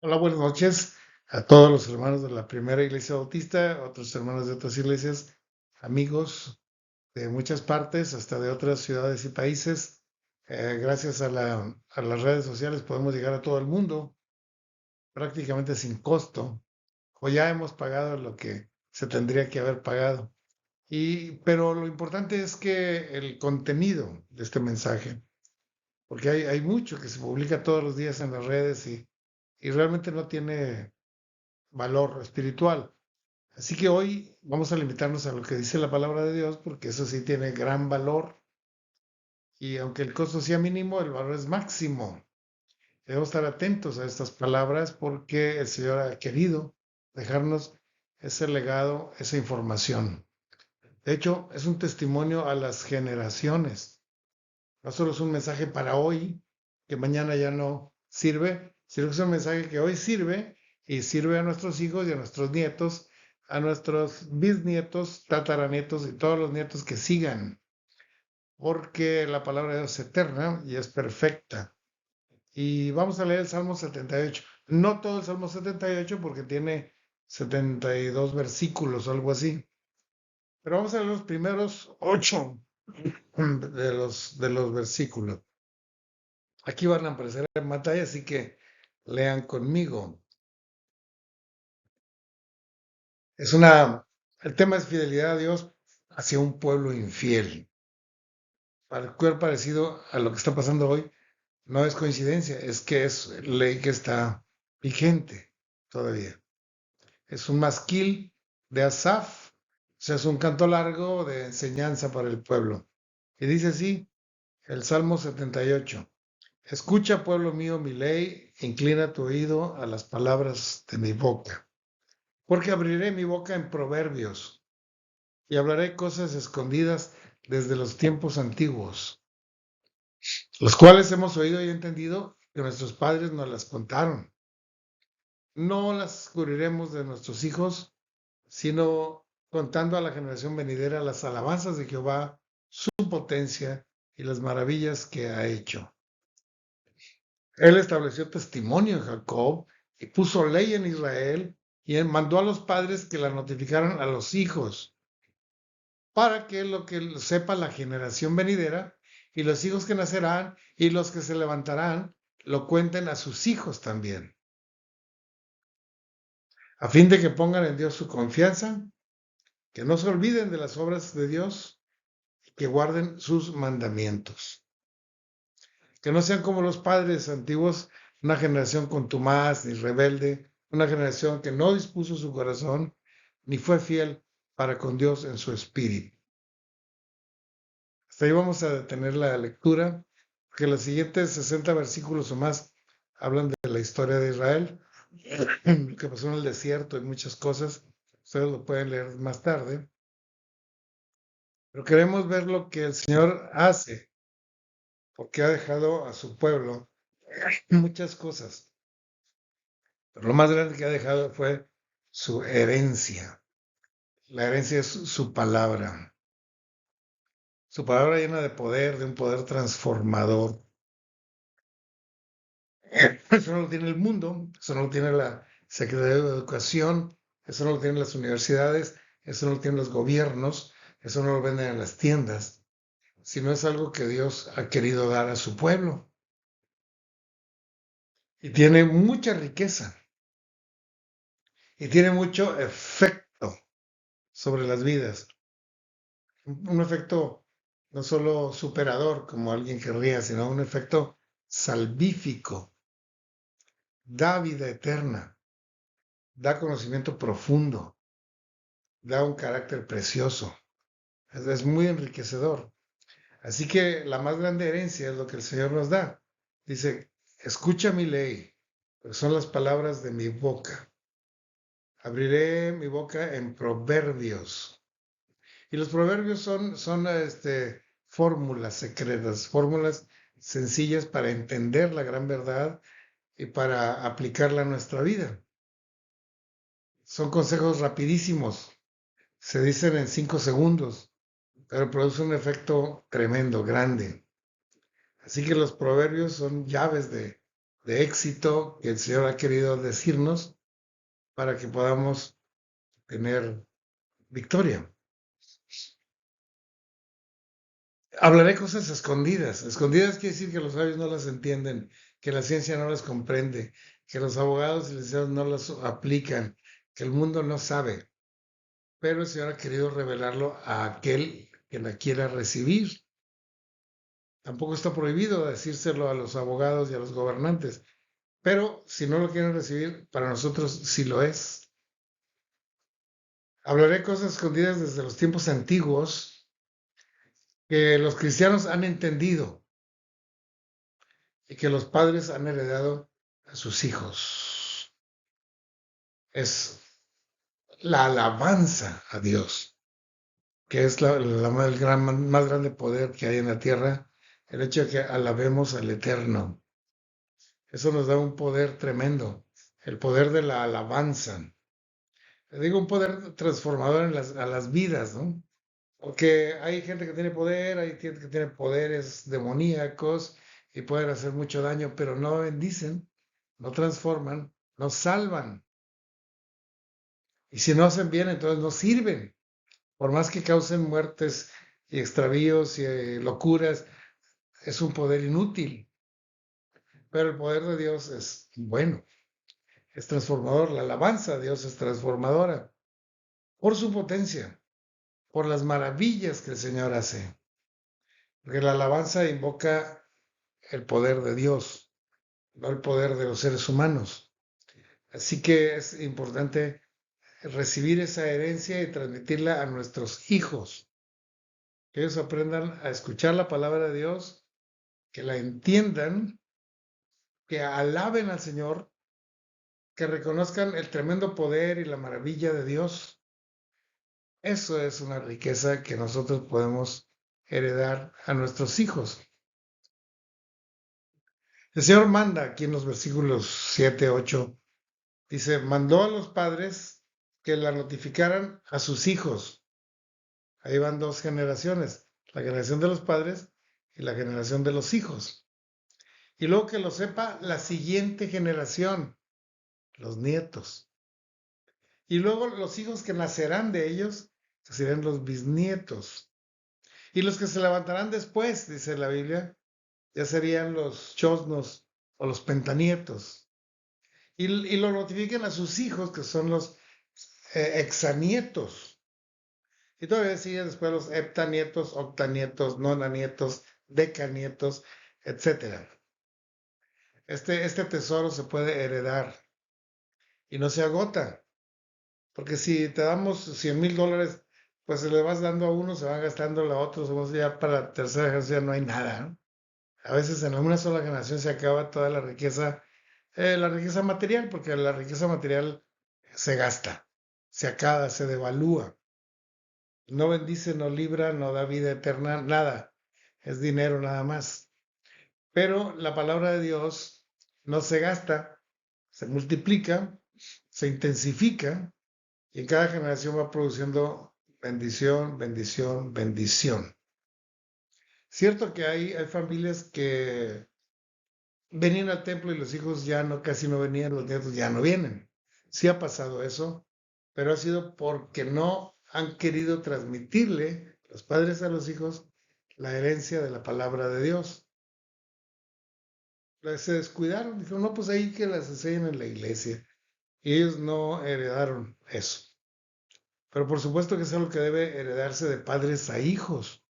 Hola, buenas noches a todos los hermanos de la primera iglesia bautista, otros hermanos de otras iglesias, amigos de muchas partes, hasta de otras ciudades y países. Gracias a las redes sociales podemos llegar a todo el mundo prácticamente sin costo, o ya hemos pagado lo que se tendría que haber pagado. Pero lo importante es que el contenido de este mensaje, porque hay mucho que se publica todos los días en las redes y realmente no tiene valor espiritual. Así que hoy vamos a limitarnos a lo que dice la palabra de Dios, porque eso sí tiene gran valor. Y aunque el costo sea mínimo, el valor es máximo. Debemos estar atentos a estas palabras porque el Señor ha querido dejarnos ese legado, esa información. De hecho, es un testimonio a las generaciones. No solo es un mensaje para hoy, que mañana ya no sirve, sino que es un mensaje que hoy sirve y sirve a nuestros hijos y a nuestros nietos, a nuestros bisnietos, tataranietos y todos los nietos que sigan, porque la palabra de Dios es eterna y es perfecta. Y vamos a leer el Salmo 78. No todo el Salmo 78 porque tiene 72 versículos o algo así, pero vamos a leer los primeros 8 de los versículos. Aquí van a aparecer en pantalla, así que lean conmigo. El tema es fidelidad a Dios hacia un pueblo infiel. Cual parecido a lo que está pasando hoy, no es coincidencia, es que es ley que está vigente todavía. Es un masquil de Asaf, o sea, es un canto largo de enseñanza para el pueblo. Y dice así, el Salmo 78. Escucha, pueblo mío, mi ley, inclina tu oído a las palabras de mi boca. Porque abriré mi boca en proverbios y hablaré cosas escondidas desde los tiempos antiguos, los cuales hemos oído y entendido que nuestros padres nos las contaron. No las cubriremos de nuestros hijos, sino contando a la generación venidera las alabanzas de Jehová, su potencia y las maravillas que ha hecho. Él estableció testimonio en Jacob y puso ley en Israel y mandó a los padres que la notificaran a los hijos, para que lo que sepa la generación venidera y los hijos que nacerán y los que se levantarán lo cuenten a sus hijos también, a fin de que pongan en Dios su confianza, que no se olviden de las obras de Dios y que guarden sus mandamientos. Que no sean como los padres antiguos, una generación contumaz ni rebelde, una generación que no dispuso su corazón ni fue fiel para con Dios en su espíritu. Hasta ahí vamos a detener la lectura, porque los siguientes 60 versículos o más hablan de la historia de Israel, lo que pasó en el desierto y muchas cosas. Ustedes lo pueden leer más tarde. Pero queremos ver lo que el Señor hace, porque ha dejado a su pueblo muchas cosas. Pero lo más grande que ha dejado fue su herencia. La herencia es su palabra. Su palabra llena de poder, de un poder transformador. Eso no lo tiene el mundo, eso no lo tiene la Secretaría de Educación, eso no lo tienen las universidades, eso no lo tienen los gobiernos, eso no lo venden en las tiendas, sino es algo que Dios ha querido dar a su pueblo. Y tiene mucha riqueza y tiene mucho efecto sobre las vidas. Un efecto no solo superador, como alguien querría, sino un efecto salvífico. Da vida eterna, da conocimiento profundo, da un carácter precioso. Es muy enriquecedor. Así que la más grande herencia es lo que el Señor nos da. Dice, escucha mi ley, porque son las palabras de mi boca. Abriré mi boca en proverbios. Y los proverbios son fórmulas secretas, fórmulas sencillas para entender la gran verdad y para aplicarla a nuestra vida. Son consejos rapidísimos, se dicen en 5 segundos, pero produce un efecto tremendo, grande. Así que los proverbios son llaves de de éxito que el Señor ha querido decirnos para que podamos tener victoria. Hablaré cosas escondidas. Escondidas quiere decir que los sabios no las entienden, que la ciencia no las comprende, que los abogados y licenciados no las aplican, que el mundo no sabe. Pero el Señor ha querido revelarlo a aquel que la quiera recibir. Tampoco está prohibido decírselo a los abogados y a los gobernantes, pero si no lo quieren recibir, para nosotros sí lo es. Hablaré cosas escondidas desde los tiempos antiguos que los cristianos han entendido y que los padres han heredado a sus hijos. Es la alabanza a Dios, que es el más grande poder que hay en la tierra, el hecho de que alabemos al Eterno. Eso nos da un poder tremendo, el poder de la alabanza. Le digo un poder transformador a las vidas, ¿no? Porque hay gente que tiene poder, hay gente que tiene poderes demoníacos y pueden hacer mucho daño, pero no bendicen, no transforman, no salvan. Y si no hacen bien, entonces no sirven. Por más que causen muertes y extravíos y locuras, es un poder inútil. Pero el poder de Dios es bueno, es transformador. La alabanza a Dios es transformadora por su potencia, por las maravillas que el Señor hace. Porque la alabanza invoca el poder de Dios, no el poder de los seres humanos. Así que es importante recibir esa herencia y transmitirla a nuestros hijos, que ellos aprendan a escuchar la palabra de Dios, que la entiendan, que alaben al Señor, que reconozcan el tremendo poder y la maravilla de Dios. Eso es una riqueza que nosotros podemos heredar a nuestros hijos. El Señor manda aquí en los versículos 7, 8, dice, mandó a los padres que la notificaran a sus hijos. Ahí van dos generaciones, la generación de los padres y la generación de los hijos. Y luego que lo sepa la siguiente generación, los nietos. Y luego los hijos que nacerán de ellos, que serán los bisnietos. Y los que se levantarán después, dice la Biblia, ya serían los chosnos o los pentanietos. Y lo notifiquen a sus hijos, que son los exanietos. Y todavía siguen después los heptanietos, octanietos, nonanietos, decanietos, etc. Este tesoro se puede heredar y no se agota. Porque si te damos $100,000, pues se le vas dando a uno, se van gastando a otros, ya para la tercera generación no hay nada, ¿no? A veces en una sola generación se acaba toda la riqueza material, porque la riqueza material se gasta, se acaba, se devalúa. No bendice, no libra, no da vida eterna, nada. Es dinero nada más. Pero la palabra de Dios no se gasta, se multiplica, se intensifica y en cada generación va produciendo bendición, bendición, bendición. Cierto que hay familias que venían al templo y los hijos ya no, casi no venían, los nietos ya no vienen. Sí ha pasado eso, pero ha sido porque no han querido transmitirle los padres a los hijos la herencia de la palabra de Dios. Se descuidaron, dijeron, no, pues ahí que las enseñen en la iglesia. Y ellos no heredaron eso. Pero por supuesto que es algo que debe heredarse de padres a hijos.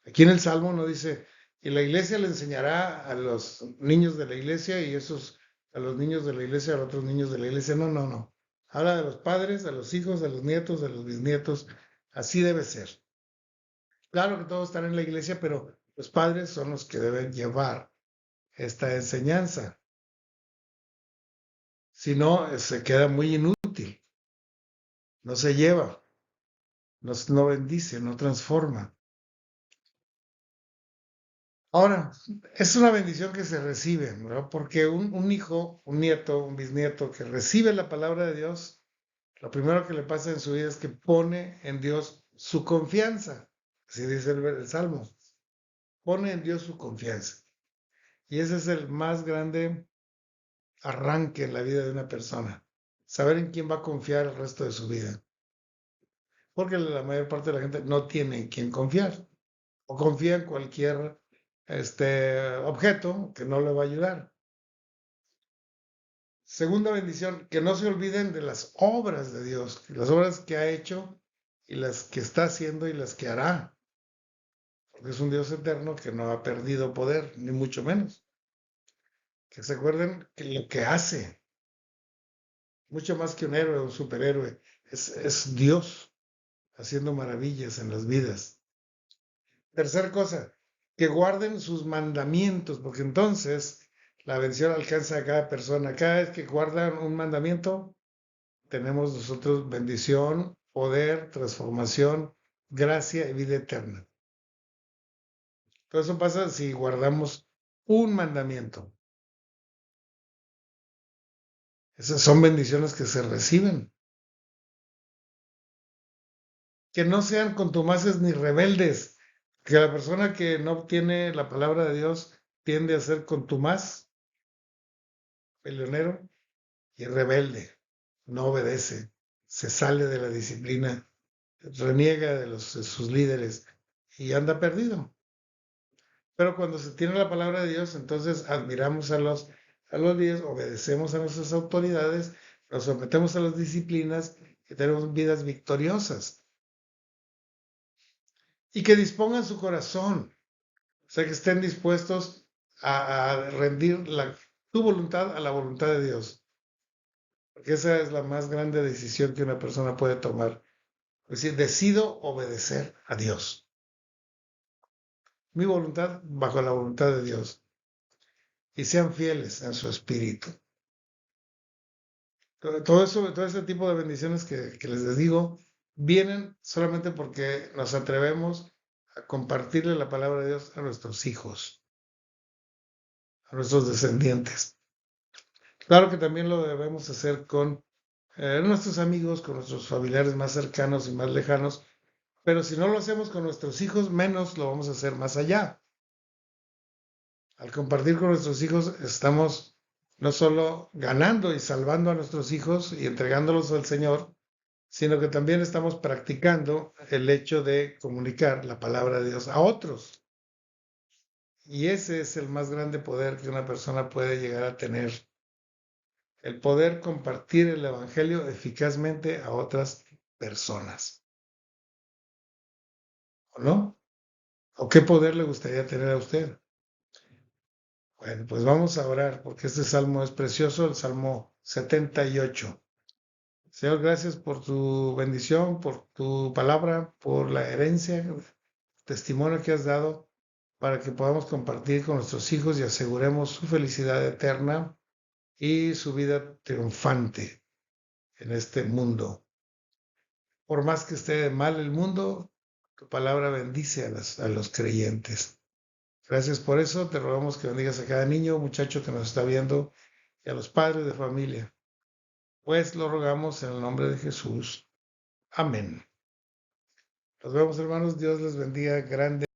Aquí en el Salmo no dice, y la iglesia le enseñará a los niños de la iglesia y esos a los niños de la iglesia, a otros niños de la iglesia. No, no, no. Habla de los padres, a los hijos, a los nietos, a los bisnietos. Así debe ser. Claro que todos están en la iglesia, pero los padres son los que deben llevar esta enseñanza. Si no, se queda muy inútil. No se lleva, no bendice, no transforma. Ahora, es una bendición que se recibe, ¿no? Porque un hijo, un nieto, un bisnieto que recibe la palabra de Dios, lo primero que le pasa en su vida es que pone en Dios su confianza. Así dice el Salmo. Pone en Dios su confianza. Y ese es el más grande arranque en la vida de una persona. Saber en quién va a confiar el resto de su vida. Porque la mayor parte de la gente no tiene en quién confiar. O confía en cualquier objeto que no le va a ayudar. Segunda bendición, que no se olviden de las obras de Dios, las obras que ha hecho y las que está haciendo y las que hará. Porque es un Dios eterno que no ha perdido poder, ni mucho menos. Que se acuerden que lo que hace, mucho más que un héroe o un superhéroe, es Dios haciendo maravillas en las vidas. Tercer cosa, que guarden sus mandamientos, porque entonces la bendición alcanza a cada persona. Cada vez que guardan un mandamiento, tenemos nosotros bendición, poder, transformación, gracia y vida eterna. Todo eso pasa si guardamos un mandamiento. Esas son bendiciones que se reciben. Que no sean contumaces ni rebeldes. Que la persona que no obtiene la palabra de Dios tiende a ser contumaz, peleonero y rebelde. No obedece, se sale de la disciplina, reniega de sus líderes y anda perdido. Pero cuando se tiene la palabra de Dios, entonces admiramos a los líderes, obedecemos a nuestras autoridades, nos sometemos a las disciplinas y tenemos vidas victoriosas. Y que dispongan su corazón, o sea, que estén dispuestos a rendir tu voluntad a la voluntad de Dios. Porque esa es la más grande decisión que una persona puede tomar. Es decir, decido obedecer a Dios. Mi voluntad bajo la voluntad de Dios. Y sean fieles en su espíritu. Todo eso, todo ese tipo de bendiciones que les digo, vienen solamente porque nos atrevemos a compartirle la palabra de Dios a nuestros hijos, a nuestros descendientes. Claro que también lo debemos hacer con nuestros amigos, con nuestros familiares más cercanos y más lejanos, pero si no lo hacemos con nuestros hijos, menos lo vamos a hacer más allá. Al compartir con nuestros hijos, estamos no solo ganando y salvando a nuestros hijos y entregándolos al Señor, sino que también estamos practicando el hecho de comunicar la palabra de Dios a otros. Y ese es el más grande poder que una persona puede llegar a tener. El poder compartir el Evangelio eficazmente a otras personas. ¿O no? ¿O qué poder le gustaría tener a usted? Bueno, pues vamos a orar porque este salmo es precioso, el Salmo 78. Señor, gracias por tu bendición, por tu palabra, por la herencia, testimonio que has dado para que podamos compartir con nuestros hijos y aseguremos su felicidad eterna y su vida triunfante en este mundo. Por más que esté mal el mundo, tu palabra bendice a los creyentes. Gracias por eso. Te rogamos que bendigas a cada niño, muchacho que nos está viendo y a los padres de familia. Pues lo rogamos en el nombre de Jesús. Amén. Nos vemos, hermanos. Dios les bendiga grande.